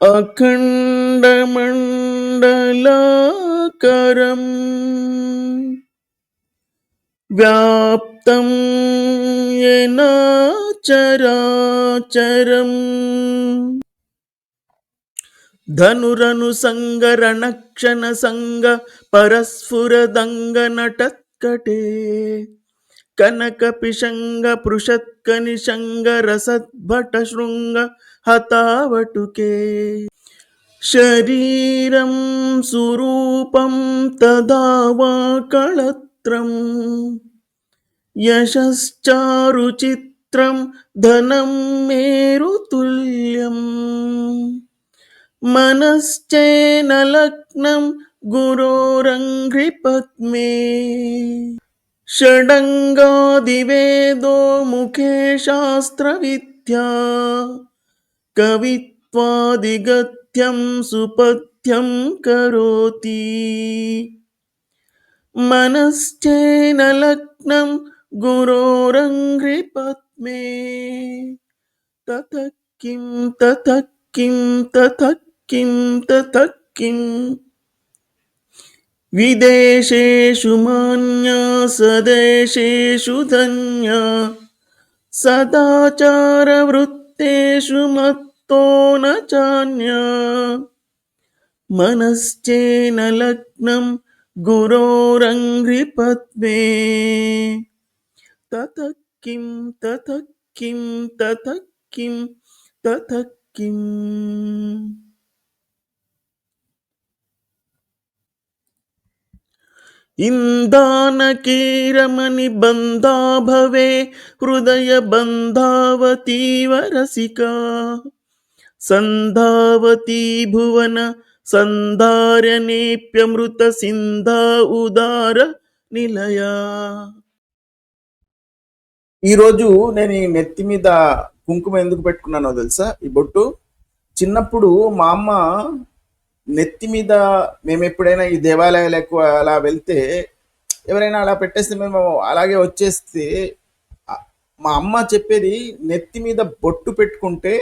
అఖండమండలాకరం వ్యాప్తం యెన చరాచరం ధనురను సంగ రణక్షణ సంగ పరస్ఫురదంగ నటత్కటే కనక పిశంగ పృషత్కనిశంగ రసద్భట శృంగ హతావటుకే శరీరం సురూపం తదా వా కళత్రం యశశ్చారుచిత్రం ధనం మేరుతుల్యం మనశ్చేన లగ్నం గురోరంఘ్రిపద్మే షడంగాదివేదో ముఖే శాస్త్రవిద్యా కవిత్వాదిగత్యం సుపథ్యం కరోతి మనశ్చేన లగ్నం గురోరంఘ్రిపద్మే తతః కిం తతః కిం తతః కిం తతః కిం విదేశేషు మాన్యా సదేశేషు ధన్యా సదాచార వృత్తేషు మత్తో న చాన్యా మనశ్చేన లగ్నం గురోరంఘ్రిపద్మే తతః కిం తతః కిం తతః కిం తతః కిం. ఇందానకీరమణి బంధా భవే హృదయ బంధావతీవ రసికా సంధావతీ భువన సంధార్యనేప్యమృత సింధా ఉదార నిలయా. ఈరోజు నేను ఈ నెత్తి మీద కుంకుమ ఎందుకు పెట్టుకున్నానో తెలుసా? ఈ బొట్టు చిన్నప్పుడు మా అమ్మ నెత్తి మీద మేము ఎప్పుడైనా ఈ దేవాలయాలకు అలా వెళ్తే ఎవరైనా అలా పెట్టేస్తే మేము అలాగే వచ్చేస్తే మా అమ్మ చెప్పేది, నెత్తి మీద బొట్టు పెట్టుకుంటే,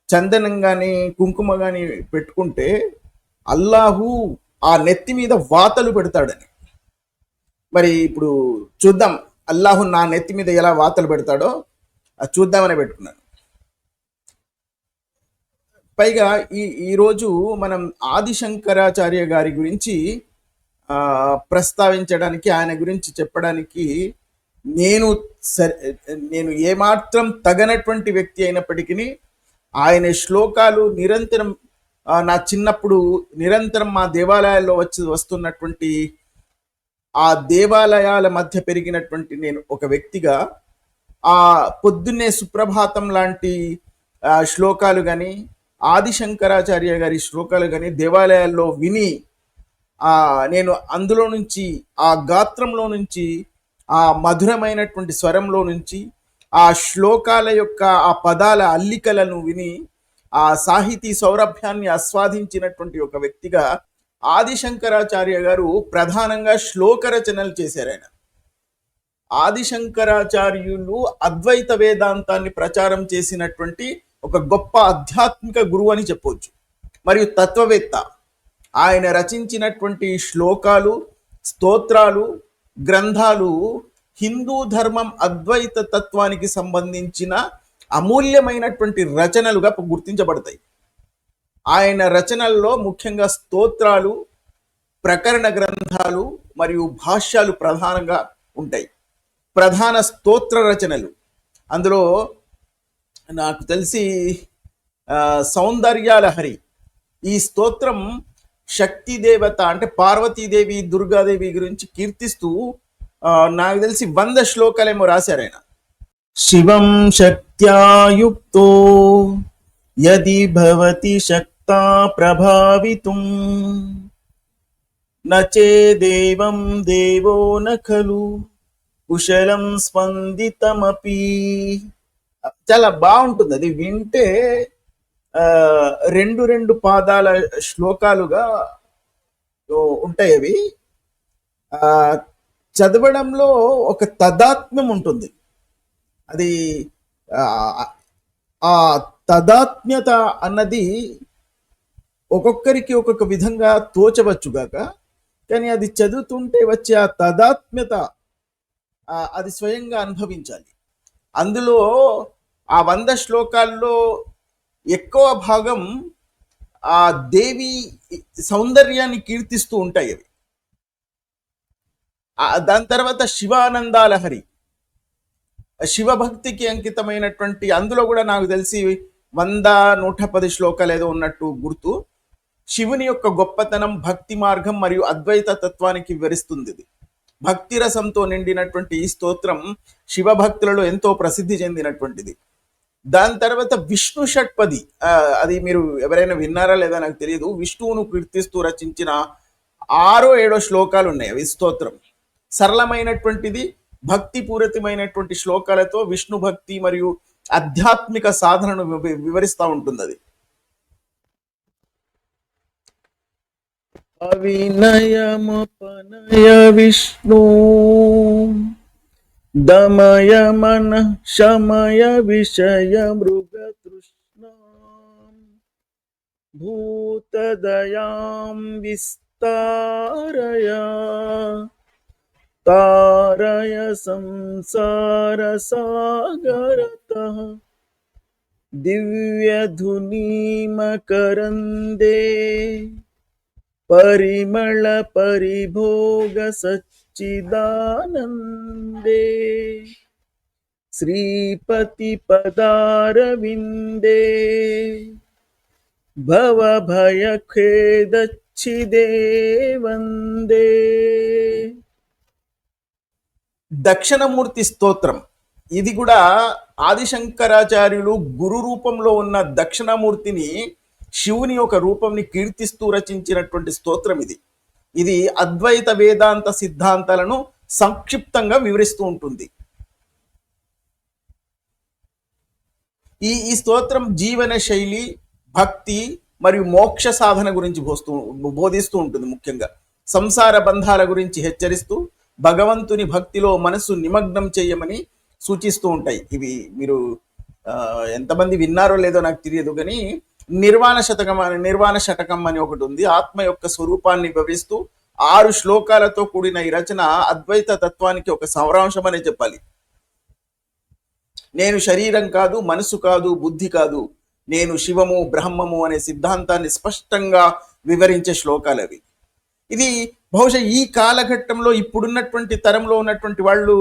చందనం కానీ కుంకుమ కానీ పెట్టుకుంటే అల్లాహు ఆ నెత్తి మీద వాతలు పెడతాడని. మరి ఇప్పుడు చూద్దాం అల్లాహు నా నెత్తి మీద ఎలా వాతలు పెడతాడో అది చూద్దామని పెట్టుకున్నాను. పైగా ఈరోజు మనం ఆదిశంకరాచార్య గారి గురించి ప్రస్తావించడానికి, ఆయన గురించి చెప్పడానికి నేను ఏమాత్రం తగనటువంటి వ్యక్తి అయినప్పటికీ ఆయన శ్లోకాలు నిరంతరం నా చిన్నప్పుడు నిరంతరం మా దేవాలయాల్లో వస్తున్నటువంటి ఆ దేవాలయాల మధ్య పెరిగినటువంటి నేను ఒక వ్యక్తిగా ఆ పొద్దున్నే సుప్రభాతం లాంటి శ్లోకాలు కానీ ఆదిశంకరాచార్య గారి శ్లోకాలు కానీ దేవాలయాల్లో విని నేను అందులో నుంచి ఆ గాత్రంలో నుంచి ఆ మధురమైనటువంటి స్వరంలో నుంచి ఆ శ్లోకాల యొక్క ఆ పదాల అల్లికలను విని ఆ సాహితీ సౌరభ్యాన్ని ఆస్వాదించినటువంటి ఒక వ్యక్తిగా ఆదిశంకరాచార్య గారు ప్రధానంగా శ్లోక రచనలు చేశారు. ఆయన ఆదిశంకరాచార్యులు అద్వైత వేదాంతాన్ని ప్రచారం చేసినటువంటి ఒక గొప్ప ఆధ్యాత్మిక గురువు అని చెప్పవచ్చు, మరియు తత్వవేత్త. ఆయన రచించినటువంటి శ్లోకాలు, స్తోత్రాలు, గ్రంథాలు హిందూ ధర్మం అద్వైత తత్వానికి సంబంధించిన అమూల్యమైనటువంటి రచనలుగా గుర్తించబడతాయి. ఆయన రచనల్లో ముఖ్యంగా స్తోత్రాలు, ప్రకరణ గ్రంథాలు మరియు భాష్యాలు ప్రధానంగా ఉంటాయి. ప్రధాన స్తోత్ర రచనలు అందులో నాకు తెలిసి సౌందర్యాలహరి ఈ స్తోత్రం శక్తి దేవత అంటే పార్వతీదేవి, దుర్గాదేవి గురించి కీర్తిస్తూ నాకు తెలిసి 100 శ్లోకాలేమో రాశారు ఆయన. శివం శక్త్యాయుక్తో యది భవతి శక్తా ప్రభావితుం నచే దేవం దేవో న ఖలు కుశలం స్పందితమపి. చాలా బాగుంటుంది అది వింటే. రెండు పాదాల శ్లోకాలుగా ఉంటాయి అవి. చదవడంలో ఒక తదాత్మ్యం ఉంటుంది. అది ఆ తదాత్మ్యత అన్నది ఒక్కొక్కరికి ఒక్కొక్క విధంగా తోచవచ్చుగాక, కానీ అది చదువుతుంటే వచ్చే ఆ తదాత్మ్యత అది స్వయంగా అనుభవించాలి. అందులో ఆ 100 శ్లోకాల్లో ఎక్కువ భాగం ఆ దేవి సౌందర్యాన్ని కీర్తిస్తూ ఉంటాయి అవి. దాని తర్వాత శివానందాలహరి, శివభక్తికి అంకితమైనటువంటి, అందులో కూడా నాకు తెలిసి 100-110 శ్లోకాలు ఏదో ఉన్నట్టు గుర్తు. శివుని యొక్క గొప్పతనం, భక్తి మార్గం మరియు అద్వైత తత్వానికి వివరిస్తుంది ఇది. భక్తి రసంతో నిండినటువంటి ఈ స్తోత్రం శివభక్తులలో ఎంతో ప్రసిద్ధి చెందినటువంటిది. దాని తర్వాత విష్ణు షట్పది, అది మీరు ఎవరైనా విన్నారా లేదా నాకు తెలియదు. విష్ణువును కీర్తిస్తూ రచించిన 6-7 శ్లోకాలు ఉన్నాయి అవి స్తోత్రం. సరళమైనటువంటిది, భక్తి పూరితమైనటువంటి శ్లోకాలతో విష్ణు భక్తి మరియు ఆధ్యాత్మిక సాధనను వివరిస్తూ ఉంటుంది అది. అవినయమపనయ విష్ణు దమయ మన శమయ విషయ మృగ తృష్ణ భూతదయాం విస్తారయ తారయ సంసార సాగరతః దివ్యధునీమకరందే పరిమళ పరిభోగ సచ్చిదానందే శ్రీపతి పదారవిందే భవభయఖేదచ్చిదే వందే. దక్షిణమూర్తి స్తోత్రం, ఇది కూడా ఆదిశంకరాచార్యులు గురు రూపంలో ఉన్న దక్షిణమూర్తిని, శివుని యొక్క రూపంని కీర్తిస్తూ రచించినటువంటి స్తోత్రం ఇది. ఇది అద్వైత వేదాంత సిద్ధాంతాలను సంక్షిప్తంగా వివరిస్తూ ఉంటుంది. ఈ స్తోత్రం జీవన శైలి, భక్తి మరియు మోక్ష సాధన గురించి బోధిస్తూ ఉంటుంది. ముఖ్యంగా సంసార బంధాల గురించి హెచ్చరిస్తూ భగవంతుని భక్తిలో మనసు నిమగ్నం చేయమని సూచిస్తూ ఉంటాయి. ఇవి మీరు ఎంతమంది విన్నారో లేదో నాకు తెలియదు, కానీ నిర్వాణ శతకం అని ఒకటి ఉంది. ఆత్మ యొక్క స్వరూపాన్ని వివరిస్తూ 6 శ్లోకాలతో కూడిన ఈ రచన అద్వైత తత్వానికి ఒక సారాంశం అనే చెప్పాలి. నేను శరీరం కాదు, మనసు కాదు, బుద్ధి కాదు, నేను శివము బ్రహ్మము అనే సిద్ధాంతాన్ని స్పష్టంగా వివరించే శ్లోకాలు అవి. ఇది బహుశా ఈ కాలఘట్టంలో ఇప్పుడున్నటువంటి తరంలో ఉన్నటువంటి వాళ్ళు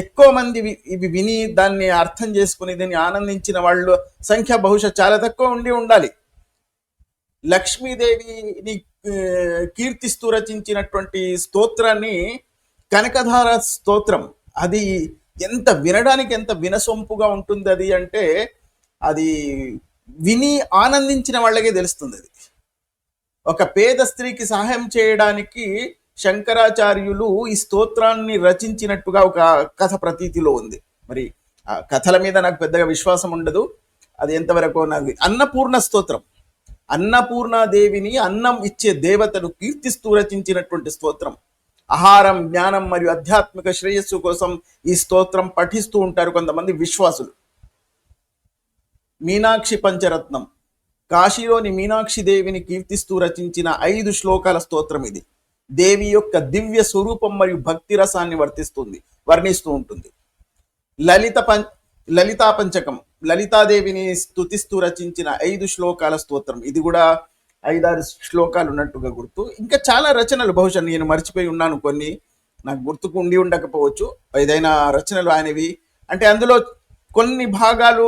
ఎక్కువ మంది ఇవి విని దాన్ని అర్థం చేసుకుని దీన్ని ఆనందించిన వాళ్ళ సంఖ్య బహుశా చాలా తక్కువ ఉండాలి. లక్ష్మీదేవిని కీర్తిస్తూ రచించినటువంటి స్తోత్రాన్ని కనకధార స్తోత్రం, అది ఎంత వినడానికి ఎంత వినసొంపుగా ఉంటుంది అది అంటే, అది విని ఆనందించిన వాళ్ళకే తెలుస్తుంది. అది ఒక పేద స్త్రీకి సహాయం చేయడానికి శంకరాచార్యులు ఈ స్తోత్రాన్ని రచించినట్టుగా ఒక కథ ప్రతీతిలో ఉంది. మరి ఆ కథల మీద నాకు పెద్దగా విశ్వాసం ఉండదు, అది ఎంతవరకు నాకు. అన్నపూర్ణ స్తోత్రం, అన్నపూర్ణాదేవిని, అన్నం ఇచ్చే దేవతను కీర్తిస్తూ రచించినటువంటి స్తోత్రం. ఆహారం, జ్ఞానం మరియు ఆధ్యాత్మిక శ్రేయస్సు కోసం ఈ స్తోత్రం పఠిస్తూ ఉంటారు కొంతమంది విశ్వాసులు. మీనాక్షి పంచరత్నం, కాశీలోని మీనాక్షి దేవిని కీర్తిస్తూ రచించిన 5 శ్లోకాల స్తోత్రం ఇది. దేవి యొక్క దివ్య స్వరూపం మరియు భక్తి రసాన్ని వర్ణిస్తూ ఉంటుంది. లలితా పంచకం, లలితాదేవిని స్తుతిస్తూ రచించిన 5 శ్లోకాల స్తోత్రం, ఇది కూడా 5-6 శ్లోకాలు ఉన్నట్టుగా గుర్తు. ఇంకా చాలా రచనలు, బహుశా నేను మర్చిపోయి ఉన్నాను, కొన్ని నాకు గుర్తుకు ఉండకపోవచ్చు. ఏదైనా రచనలు ఆయనవి అంటే అందులో కొన్ని భాగాలు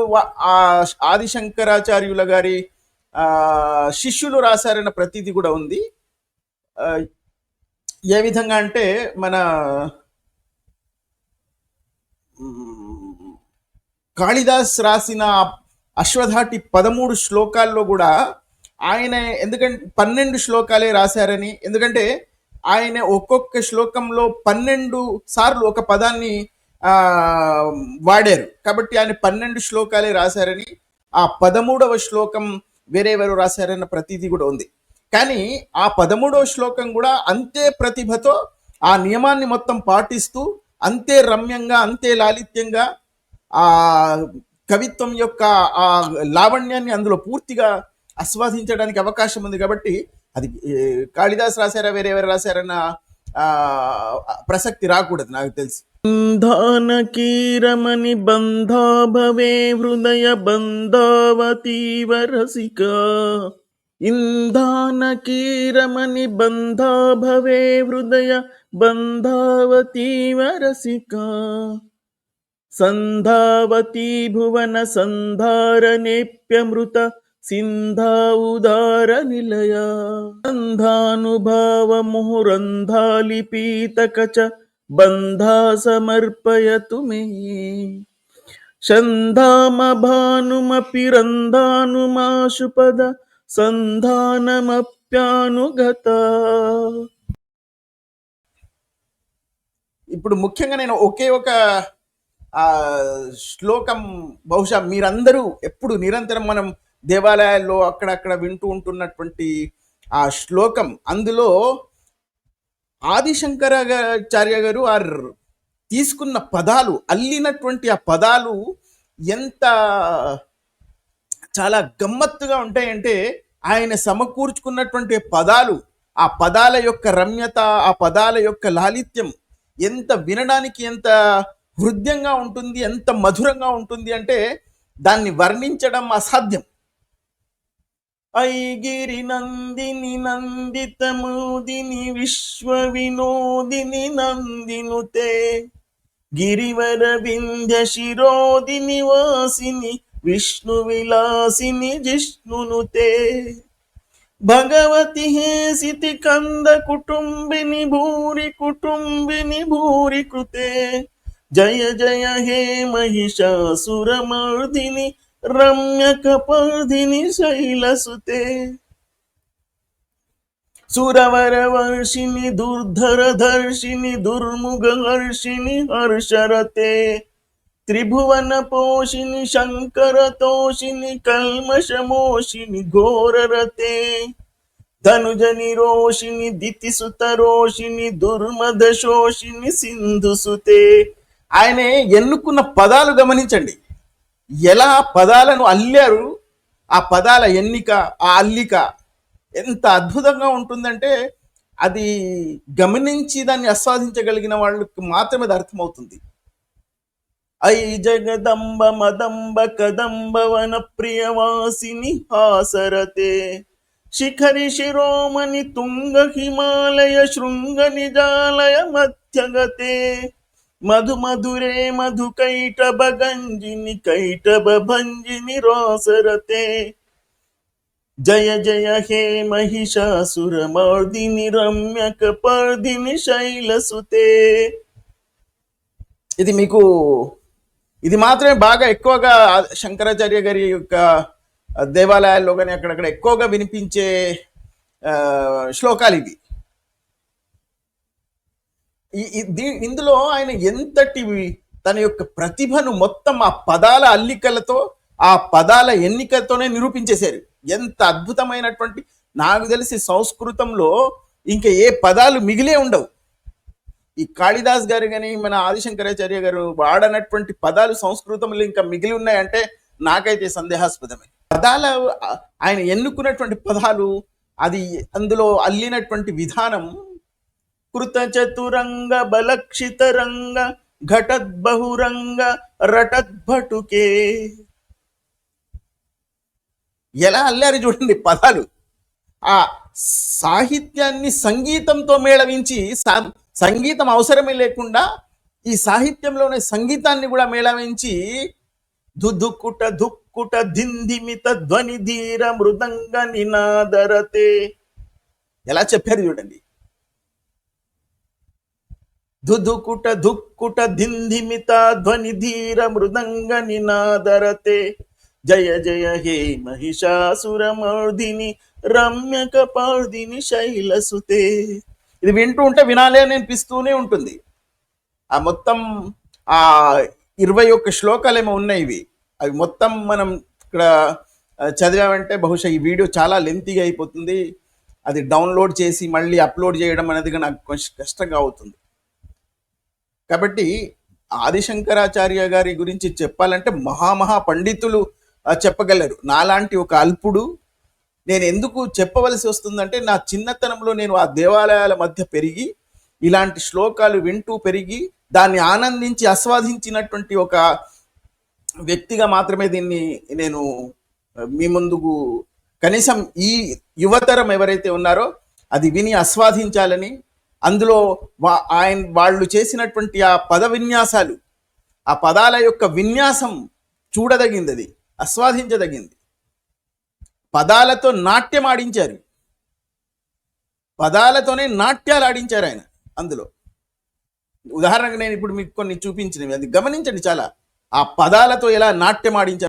ఆదిశంకరాచార్యుల గారి శిష్యులు రాశారన్న ప్రతీతి కూడా ఉంది. ఏ విధంగా అంటే, మన కాళిదాస్ రాసిన అశ్వధాటి 13 శ్లోకాల్లో కూడా ఆయన, ఎందుకంటే 12 శ్లోకాలే రాశారని, ఎందుకంటే ఆయన ఒక్కొక్క శ్లోకంలో 12 సార్లు ఒక పదాన్ని వాడారు కాబట్టి ఆయన 12 శ్లోకాలే రాశారని, ఆ 13వ శ్లోకం వేరెవరు రాశారన్న ప్రతీతి కూడా ఉంది. కానీ ఆ 13వ శ్లోకం కూడా అంతే ప్రతిభతో ఆ నియమాన్ని మొత్తం పాటిస్తూ అంతే రమ్యంగా, అంతే లాలిత్యంగా ఆ కవిత్వం యొక్క ఆ లావణ్యాన్ని అందులో పూర్తిగా ఆస్వాదించడానికి అవకాశం ఉంది. కాబట్టి అది కాళిదాస్ రాశారా వేరే ఎవరు రాశారన్న ఆ, ప్రసక్తి రాకూడదు నాకు తెలిసి. బంధానకీరమణి బంధా భవే హృదయ బంధావతీవ రసిక, ఇంధానకీరమణి బంధా భవే హృదయ బంధావతీవ రసిక, సంధావతీ భువన సంధారనేప్యమృత సింధా ఉదార నిలయ, బంధానుభావ ముహురంధాలిపీతకచ బంధా సమర్పయతు మే, షంధామ భానుమపి రంధానుమాశుపద సంధానమప్యానుగత. ఇప్పుడు ముఖ్యంగా నేను ఒకే ఒక శ్లోకం బహుశా మీరందరూ ఎప్పుడు నిరంతరం మనం దేవాలయాల్లో అక్కడక్కడ వింటూ ఉంటున్నటువంటి ఆ శ్లోకం, అందులో ఆదిశంకరాచార్య గారు తీసుకున్న పదాలు, అల్లినటువంటి ఆ పదాలు ఎంత చాలా గమ్మత్తుగా ఉంటాయంటే, ఆయన సమకూర్చుకున్నటువంటి పదాలు, ఆ పదాల యొక్క రమ్యత, ఆ పదాల యొక్క లాలిత్యం ఎంత వినడానికి ఎంత హృదయంగా ఉంటుంది, ఎంత మధురంగా ఉంటుంది అంటే దాన్ని వర్ణించడం అసాధ్యం. ఐగిరి నందిని నందితమోదిని విశ్వ వినోదిని నందినుతే, గిరివర వింధ్య శిరోదిని వాసిని విష్ణు విలాసిని జిష్ణునుతే, భగవతి హేసితి కంద కుటుంబిని భూరి కృతే, జయ జయ హే మహిషాసురమర్దిని రమ్యకపర్దిని శైలసుతే, సురవరవర్షిణి దుర్ధరధర్షిణి దుర్ముఖహర్షిణి హర్షరతే, త్రిభువన పోషిణి శంకరతోషిణి కల్మషమోషిణి ఘోరరతే, ధనుజ నిరోషిణి దితిసుతరోషిణి దుర్మద శోషిణి సింధుసుతే. ఆయన ఎన్నుకున్న పదాలు గమనించండి, ఎలా పదాలను అల్లారు, ఆ పదాల ఎన్నిక, ఆ అల్లిక ఎంత అద్భుతంగా ఉంటుందంటే అది గమనించి దాన్ని ఆస్వాదించగలిగిన వాళ్ళకి మాత్రమే అది అర్థమవుతుంది. ఐ జగదంబ మదంబ కదంబ వన ప్రియవాసిని హాసరతే, శిఖరి శిరోమణి తుంగ హిమాలయ శృంగ నిజాలయ మధ్యగతే, మధు మధురే మధు కైటభ గంజిని కైటభ భంజిని రాసరతే, జయ జయ హే మహిషాసురమర్దిని రమ్యక పర్దిని శైలసుతే. ఇది మాత్రమే బాగా ఎక్కువగా శంకరాచార్య గారి యొక్క దేవాలయాల్లో కానీ అక్కడక్కడ ఎక్కువగా వినిపించే శ్లోకాలు ఇవి. ఇందులో ఆయన ఎంతటి తన యొక్క ప్రతిభను మొత్తం ఆ పదాల అల్లికలతో, ఆ పదాల ఎన్నికతోనే నిరూపించేశారు. ఎంత అద్భుతమైనటువంటి, నాకు తెలిసి సంస్కృతంలో ఇంకా ఏ పదాలు మిగిలే ఉండవు. ఈ కాళిదాస్ గారు కానీ మన ఆదిశంకరాచార్య గారు వాడనటువంటి పదాలు సంస్కృతంలో ఇంకా మిగిలి ఉన్నాయంటే నాకైతే సందేహాస్పదమే. ఆయన ఎన్నుకున్నటువంటి పదాలు, అది అందులో అల్లినటువంటి విధానం, కృత చతురంగ బలక్షిత రంగ ఘటద్బహురంగ రటద్భటుకే, ఎలా అల్లారు చూడండి పదాలు. ఆ సాహిత్యాన్ని సంగీతంతో మేళవించి, సంగీతం అవసరమే లేకుండా ఈ సాహిత్యంలోనే సంగీతాన్ని కూడా మేళవించి, దుదుకుట దుక్కుట దిందిమిత ధ్వని ధీర మృదంగ నినాదరతే, ఎలా చెప్పారు చూడండి. దుదుకుట దుక్కుట దిందిమిత ధ్వని ధీర మృదంగ నినాదరతే, జయ జయ హే మహిషాసురమర్దిని రమ్యక పార్దిని శైలసుతే. ఇది వింటూ ఉంటే వినాలి అని అనిపిస్తూనే ఉంటుంది. ఆ మొత్తం ఆ 21 శ్లోకాలు ఏమో ఉన్నాయి ఇవి. అవి మొత్తం మనం ఇక్కడ చదివామంటే బహుశా ఈ వీడియో చాలా లెంతీగా అయిపోతుంది. అది డౌన్లోడ్ చేసి మళ్ళీ అప్లోడ్ చేయడం అనేది నాకు కొంచెం కష్టంగా అవుతుంది. కాబట్టి ఆదిశంకరాచార్య గారి గురించి చెప్పాలంటే మహామహా పండితులు చెప్పగలరు. నాలాంటి ఒక అల్పుడు నేను ఎందుకు చెప్పవలసి వస్తుందంటే, నా చిన్నతనంలో నేను ఆ దేవాలయాల మధ్య పెరిగి ఇలాంటి శ్లోకాలు వింటూ పెరిగి దాన్ని ఆనందించి ఆస్వాదించినటువంటి ఒక వ్యక్తిగా మాత్రమే దీన్ని నేను మీ ముందుకు కనీసం ఈ యువతరం ఎవరైతే ఉన్నారో అది విని ఆస్వాదించాలని, అందులో వాళ్ళు చేసినటువంటి ఆ పద విన్యాసాలు, ఆ పదాల యొక్క విన్యాసం చూడదగింది, అది ఆస్వాదించదగింది. పదాలతో నాట్యం ఆడించారు, పదాలతోనే నాట్యాలు ఆడించారు ఆయన. అందులో ఉదాహరణకు నేను ఇప్పుడు మీకు కొన్ని చూపించినవి, అది గమనించండి. చాలా ఆ పదాలతో ఎలా నాట్యం ఆడించారు.